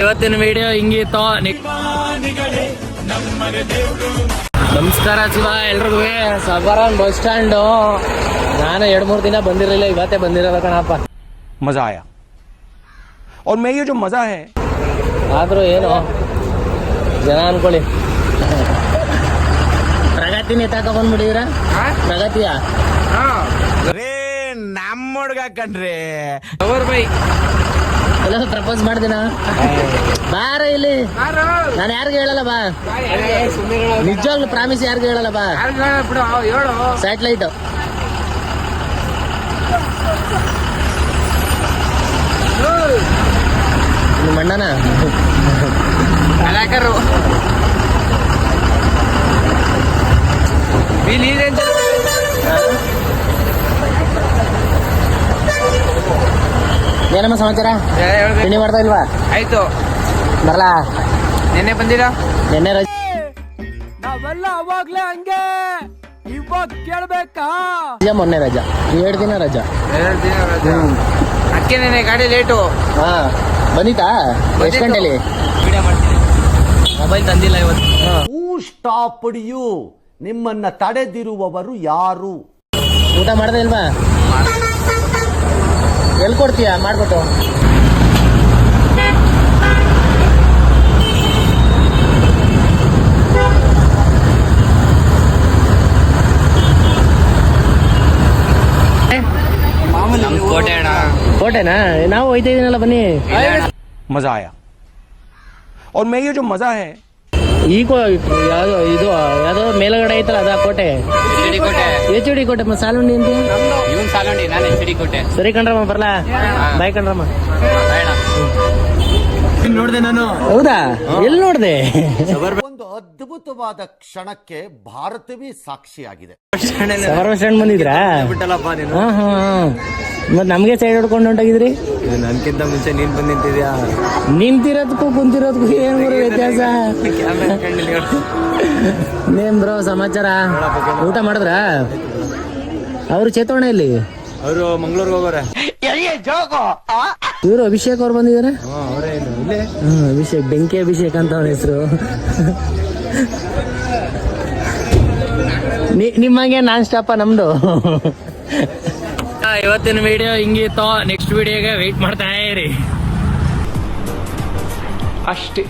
ಇವತ್ತಿನ ವಿಡಿಯೋ ಹಿಂಗಿತ್ತು. ನಮಸ್ಕಾರ ಶಿವ ಎಲ್ರಿಗೂ. ಸಬರಾನ್ ಬಸ್ ಸ್ಟ್ಯಾಂಡ್ ನಾನು 2-3 ದಿನ ಬಂದಿರಲಿಲ್ಲ, ಇವತ್ತೇ ಬಂದಿರಲ್ಲ ಕಣಪ್ಪ. ಮಜಾ ಆಯಾ और मैं ये जो मजा है ಆದ್ರೂ ಏನು ಜನ ಅನ್ಕೊಳ್ಳಿ. ಪ್ರಗತಿನ ಎತ್ತಾಕ ಬಂದ್ಬಿಟ್ಟಿದ್ರ ಪ್ರಗತಿಯ ರೇ ನಮ್ಮ ಹುಡ್ಗ ಕಣ್ರಿ ಎಲ್ಲ ಪ್ರಪೋಸ್ ಮಾಡ್ದಿನ ಬಾರ ಇಲ್ಲಿ. ನಾನು ಯಾರಿಗೂ ಹೇಳಲ್ಲ ಬಾ, ನಿಜವಾಗ್ಲು ಪ್ರಾಮಿಸ್ ಯಾರಿಗೂ ಹೇಳಲ್ಲ ಬಾ. ಸ್ಯಾಟಲೈಟ್ ನಿಮ್ಮ ಅಣ್ಣನ ಏನಮ್ಮ ಸಮಾಚಾರ? ತಿಂಡಿ ಮಾಡ್ತಾ ಇಲ್ವಾ? ಆಯ್ತು ಬರಲಾ? ನೆನ್ನೆ ಬಂದಿರ? ನೆನ್ನೆ ರಜೆ. ನಾವೆಲ್ಲ ಅವಾಗ್ಲೇ ಹಂಗೆ, ಇವಾಗ ಕೇಳ್ಬೇಕಾ? ಮೊನ್ನೆ ರಜಾ, 2 ದಿನ ರಜಾ. 2 ದಿನ ರಜಾ. ಅದಕ್ಕೆ ನೆನ್ನೆ ಗಾಡಿ ಲೇಟು. ಹಾ ಬಂದಿತ್ತಾ? ಎಷ್ಟು ಗಂಟೆಲಿ? ಮೊಬೈಲ್ ತಂದಿಲ್ಲ ಇವತ್ತು. ಹೂ ಸ್ಟಾಪ್ಡ್ ಯು? ನಿಮ್ಮನ್ನ ತಡೆದಿರುವವರು ಯಾರು? ಊಟ ಮಾಡ್ದೆ ಇಲ್ವಾ? ಎಲ್ಲಿ ಕೊಡ್ತೀಯಾ ಮಾಡ್ಬಿಟ್ಟು? ಕೋಟೆನಾ? ನಾವು ಹೋಯ್ತಾ ಇದೀನಲ್ಲ, ಬನ್ನಿ. मजा आया और मैं ये जो मजा है ಈಗ ಯಾವ್ದು ಇದು ಯಾವ್ದೋ ಮೇಲಗಡೆ ಐತಲ್ಲ ಅದ ಕೋಟೆ? HD ಕೋಟೆ. ಸಾಲುಂಡಿ ಅಂತ ಸರಿ ಕಣ್ರಮ್ಮ, ಬರ್ಲಾ? ಬಾಯ್ ಕಣ್ರಮ್ಮ. ನೋಡ್ದೆ ನಾನು. ಹೌದಾ? ಎಲ್ಲಿ ನೋಡ್ದೆ? ಒಂದು ಅದ್ಭುತವಾದ ಕ್ಷಣಕ್ಕೆ ಭಾರತವೇ ಸಾಕ್ಷಿಯಾಗಿದೆ. ಸವರ್ ಸ್ಟ್ಯಾಂಡ್ ಬಂದಿದ್ರಾ? ಹಾ ಹಾ. ಮತ್ ನಮ್ಗೆ ಸೈಡ್ ಹೊಡ್ಕೊಂಡು ಹೊಂಟೋಗಿದ್ರಿ. ನನ್ಕಿಂತ ಮುಂಚೆ ನೀನ್ ಬಂದ್ ನಿಂತಿದ್ಯಾ? ನಿಂತಿರೋದಕ್ಕೂ ಕುಂತಿರೋದಕ್ಕೂ ಏನ್ ಬರೋ ವ್ಯತ್ಯಾಸ? ನೇಮ್ ಬ್ರೋ ಸಮಾಚಾರ? ಊಟ ಮಾಡಿದ್ರ? ಅವ್ರು ಚೇತೋಣ ಇಲ್ಲಿ, ಅವರು ಮಂಗ್ಳೂರ್ಗೆ ಹೋಗೋರೆ. ಇವರು ಅಭಿಷೇಕ್ ಅವ್ರು ಬಂದಿದ್ದಾರೆ. ಅಭಿಷೇಕ್, ಬೆಂಕಿ ಅಭಿಷೇಕ್ ಅಂತ ಅವನ ಹೆಸರು. ನಿಮ್ಮಂಗೆ ನಾನ್ ಸ್ಟಾಪ ನಮ್ದು. ಇವತ್ತಿನ ವಿಡಿಯೋ ಹಿಂಗಿತ್ತು. ನೆಕ್ಸ್ಟ್ ವಿಡಿಯೋಗೆ ವೆಯ್ಟ್ ಮಾಡ್ತಾ ಇರಿ ಅಷ್ಟೇ.